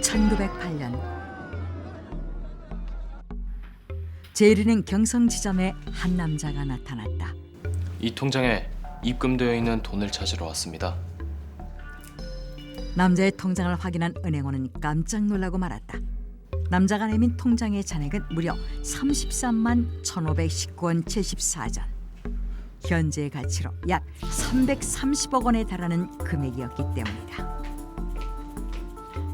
1908년 제1은행 경성지점에 한 남자가 나타났다. 이 통장에 입금되어 있는 돈을 찾으러 왔습니다. 남자의 통장을 확인한 은행원은 깜짝 놀라고 말았다. 남자가 내민 통장의 잔액은 무려 33만 1,519원 74전. 현재의 가치로 약 330억 원에 달하는 금액이었기 때문이다.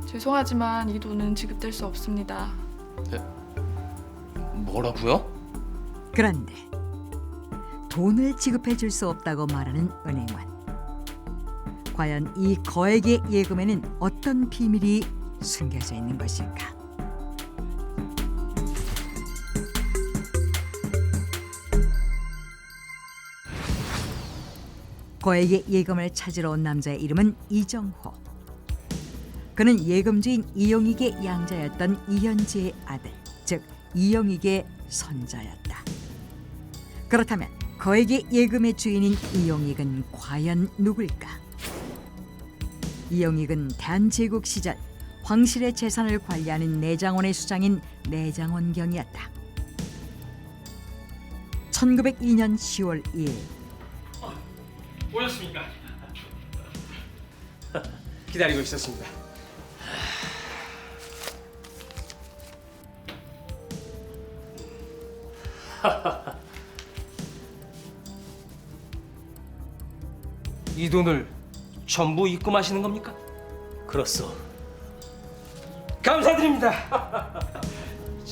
죄송하지만 이 돈은 지급될 수 없습니다. 뭐라고요? 그런데 돈을 지급해 줄 수 없다고 말하는 은행원. 과연 이 거액의 예금에는 어떤 비밀이 숨겨져 있는 것일까? 거액의 예금을 찾으러 온 남자의 이름은 이정호. 그는 예금주인 이용익의 양자였던 이현지의 아들, 즉 이용익의 손자였다. 그렇다면 거액의 예금의 주인인 이용익은 과연 누굴까? 이용익은 대한제국 시절 황실의 재산을 관리하는 내장원의 수장인 내장원경이었다. 1902년 10월 2일 오셨습니까? 기다리고 있었습니다. 이 돈을 전부 입금하시는 겁니까? 그렇소. 감사드립니다.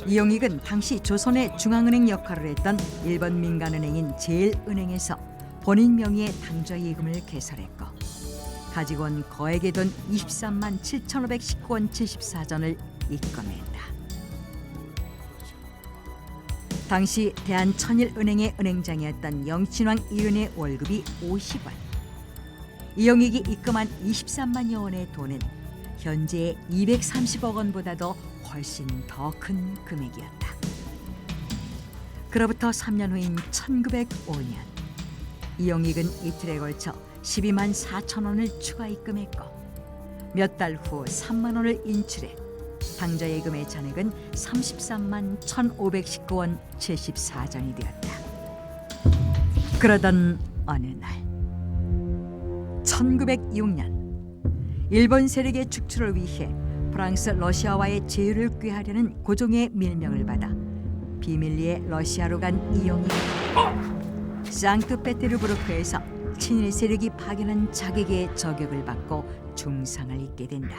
이용익은 당시 조선의 중앙은행 역할을 했던 일본 민간은행인 제일은행에서 본인 명의의 당좌 예금을 개설했고 가지고 온 거액의 돈 23만 7,519원 74전을 입금했다. 당시 대한천일은행의 은행장이었던 영친왕 이은의 월급이 50원. 이용익이 입금한 23만여 원의 돈은 현재의 230억 원보다도 훨씬 더 큰 금액이었다. 그로부터 3년 후인 1905년 이용익은 이틀에 걸쳐 12만 4천 원을 추가 입금했고 몇 달 후 3만 원을 인출해 당좌 예금의 잔액은 33만 1,519원 74전이 되었다. 그러던 어느 날 1906년 일본 세력의 축출을 위해 프랑스, 러시아와의 제휴를 꾀하려는 고종의 밀명을 받아 비밀리에 러시아로 간 이용이 상트페테르부르크에서 친일 세력이 파견한 자객의 저격을 받고 중상을 입게 된다.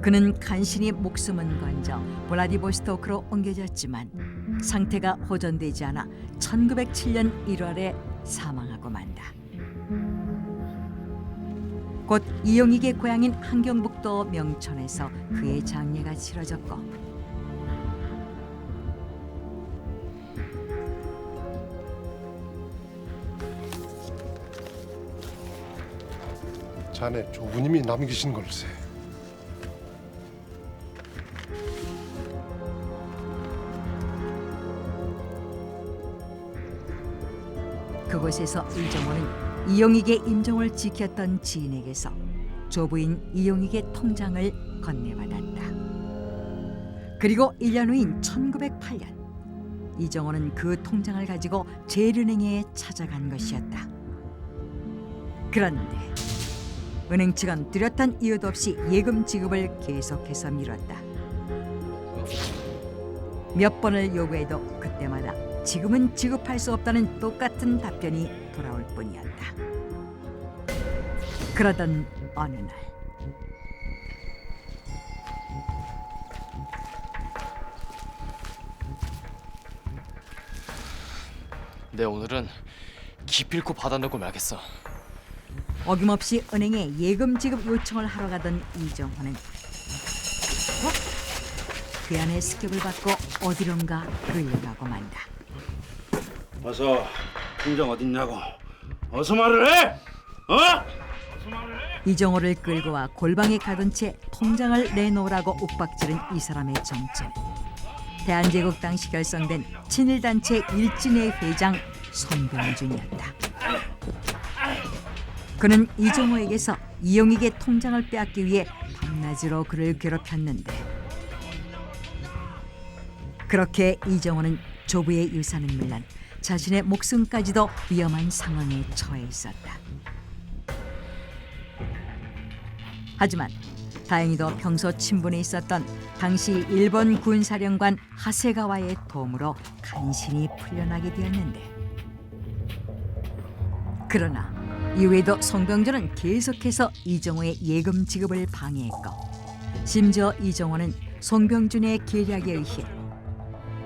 그는 간신히 목숨은 건져 블라디보스토크로 옮겨졌지만 상태가 호전되지 않아 1907년 1월에 사망하고 만다. 곧 이용익의 고향인 함경북도 명천에서 그의 장례가 치러졌고 자네 조부님이 남기신 걸세. 그곳에서 이정호는 이용익의 임종을 지켰던 지인에게서 조부인 이용익의 통장을 건네받았다. 그리고 1년 후인 1908년 이정호는 그 통장을 가지고 제일은행에 찾아간 것이었다. 그런데 은행 측은 뚜렷한 이유도 없이 예금 지급을 계속해서 미뤘다. 몇 번을 요구해도 그때마다 지금은 지급할 수 없다는 똑같은 답변이 돌아올 뿐이었다. 그러던 어느 날 내 오늘은 기필코 받아내고 말겠어. 어김없이 은행에 예금 지급 요청을 하러 가던 이정호는 그 안에 습격을 받고 어디론가 끌려가고 만다. 어서 통장 어딨냐고. 어서 말을 해. 이정호를 끌고 와 골방에 가둔 채 통장을 내놓으라고 윽박지른 이 사람의 정체는 대한제국 당시 결성된 친일단체 일진회 회장 손병준이었다. 그는 이정호에게서 이용익의 통장을 빼앗기 위해 밤낮으로 그를 괴롭혔는데 그렇게 이정호는 조부의 유산은 물론 자신의 목숨까지도 위험한 상황에 처해 있었다. 하지만 다행히도 평소 친분에 있었던 당시 일본 군사령관 하세가와의 도움으로 간신히 풀려나게 되었는데 그러나 이후에도 송병준은 계속해서 이정호의 예금 지급을 방해했고 심지어 이정호는 송병준의 계략에 의해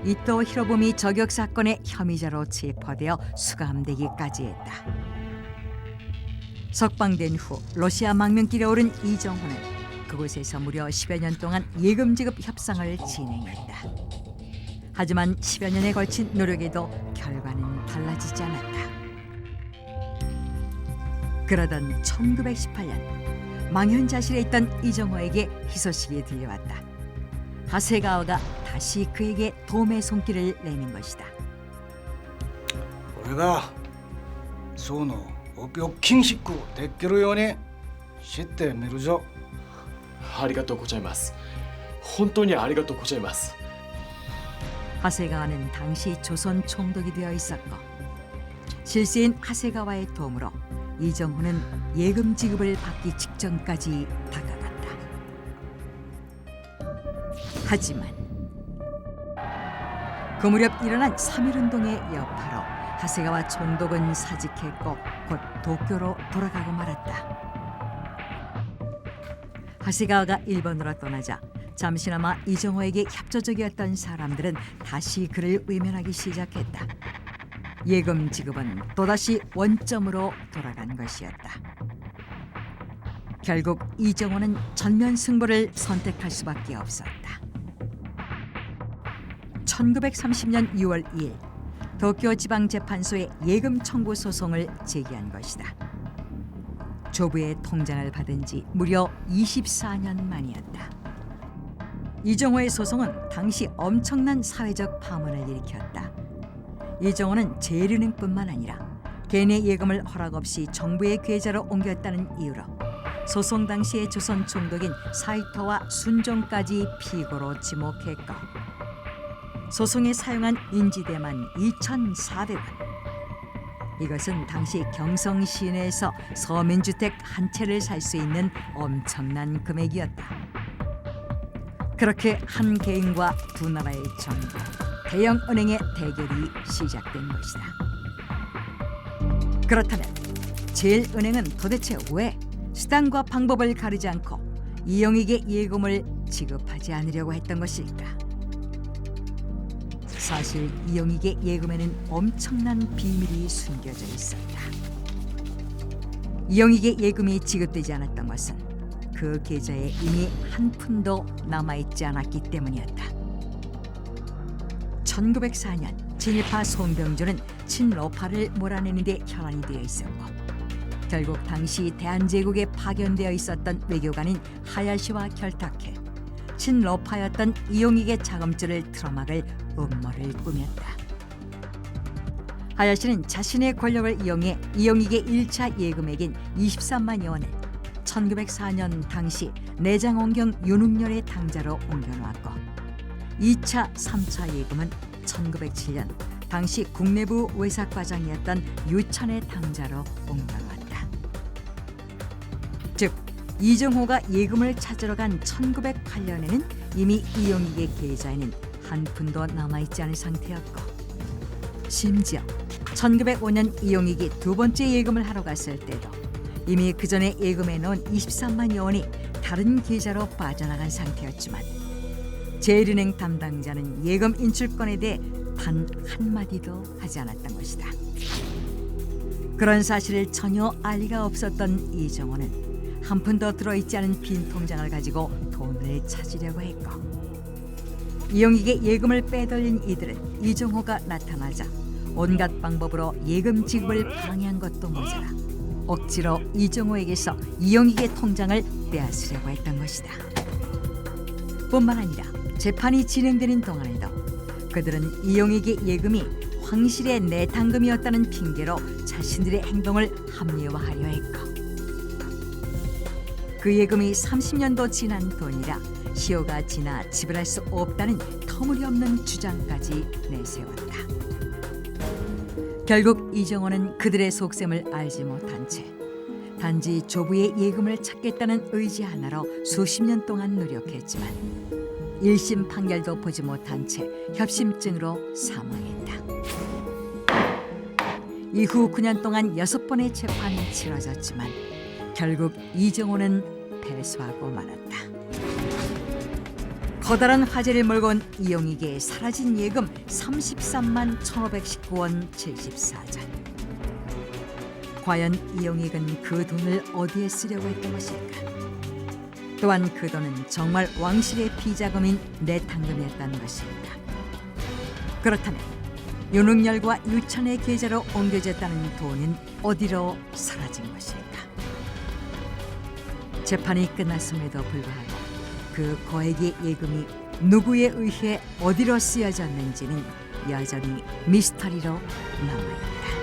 이토 히로부미 저격 사건의 혐의자로 체포되어 수감되기까지 했다. 석방된 후 러시아 망명길에 오른 이정호는 그곳에서 무려 10여 년 동안 예금 지급 협상을 진행했다. 하지만 10여 년에 걸친 노력에도 결과는 달라지지 않았다. 그러던 1918년 망현자실에 있던 이정호에게 희소식이 들려왔다. 하세가와가 다시 그에게 도움의 손길을 내민 것이다. 俺が宋のお病禁止区をできるようにしてみるぞ。ありがとうございます。本当にありがとうございます。 하세가와는 당시 조선 총독이 되어 있었고 실세인 하세가와의 도움으로 이정호는 예금 지급을 받기 직전까지 다가갔다. 하지만 그 무렵 일어난 3.1운동의 여파로 하세가와 총독은 사직했고 곧 도쿄로 돌아가고 말았다. 하세가와가 일본으로 떠나자 잠시나마 이정호에게 협조적이었던 사람들은 다시 그를 외면하기 시작했다. 예금 지급은 또다시 원점으로 돌아간 것이었다. 결국 이정호는 전면 승부를 선택할 수밖에 없었다. 1930년 6월 2일 도쿄지방재판소에 예금 청구 소송을 제기한 것이다. 조부의 통장을 받은 지 무려 24년 만이었다. 이정호의 소송은 당시 엄청난 사회적 파문을 일으켰다. 이정호는 제일은행뿐만 아니라 개인의 예금을 허락 없이 정부의 계좌로 옮겼다는 이유로 소송 당시의 조선 총독인 사이토와 순종까지 피고로 지목했고 소송에 사용한 인지대만 2,400원. 이것은 당시 경성 시내에서 서민주택 한 채를 살 수 있는 엄청난 금액이었다. 그렇게 한 개인과 두 나라의 정부, 대형 은행의 대결이 시작된 것이다. 그렇다면 제일은행은 도대체 왜 수단과 방법을 가리지 않고 이영익의 예금을 지급하지 않으려고 했던 것일까? 사실 이영익의 예금에는 엄청난 비밀이 숨겨져 있었다. 이영익의 예금이 지급되지 않았던 것은 그 계좌에 이미 한 푼도 남아있지 않았기 때문이었다. 1904년 친일파 송병준은 친러파를 몰아내는 데 혈안이 되어 있었고 결국 당시 대한제국에 파견되어 있었던 외교관인 하야시와 결탁해 친러파였던 이용익의 자금줄을 틀어막을 음모를 꾸몄다. 하야시는 자신의 권력을 이용해 이용익의 1차 예금액인 23만여 원을 1904년 당시 내장원경 윤웅열의 당자로 옮겨놓았고 2차, 3차 예금은 1907년 당시 국내부 외사과장이었던 유천의 당자로 옮겨놓았다. 즉 이정호가 예금을 찾으러 간 1908년에는 이미 이용익의 계좌에는 한 푼도 남아있지 않은 상태였고 심지어 1905년 이용익이 두 번째 예금을 하러 갔을 때도 이미 그 전에 예금해 놓은 23만여 원이 다른 계좌로 빠져나간 상태였지만 제일은행 담당자는 예금 인출권에 대해 단 한마디도 하지 않았던 것이다. 그런 사실을 전혀 알 리가 없었던 이정호는 한 푼도 들어있지 않은 빈 통장을 가지고 돈을 찾으려고 했고 이용익의 예금을 빼돌린 이들은 이정호가 나타나자 온갖 방법으로 예금 지급을 방해한 것도 모자라 억지로 이정호에게서 이용익의 통장을 빼앗으려고 했던 것이다. 뿐만 아니라 재판이 진행되는 동안에도 그들은 이용익의 예금이 황실의 내당금이었다는 핑계로 자신들의 행동을 합리화하려 했고 그 예금이 30년도 지난 돈이라 시효가 지나 지불할 수 없다는 터무니없는 주장까지 내세웠다. 결국 이정호는 그들의 속셈을 알지 못한 채 단지 조부의 예금을 찾겠다는 의지 하나로 수십 년 동안 노력했지만 1심 판결도 보지 못한 채 협심증으로 사망했다. 이후 9년 동안 6번의 재판이 치러졌지만 결국 이정호는 패소하고 말았다. 커다란 화제를 몰고 온 이용익의 사라진 예금 33만 1,519원 74전. 과연 이용익은 그 돈을 어디에 쓰려고 했던 것일까? 또한 그 돈은 정말 왕실의 비자금인 내탕금이었던 것일까? 그렇다면 윤흥열과 유찬의 계좌로 옮겨졌다는 돈은 어디로 사라진 것일까? 재판이 끝났음에도 불구하고 그 거액의 예금이 누구에 의해 어디로 쓰여졌는지는 여전히 미스터리로 남아있다.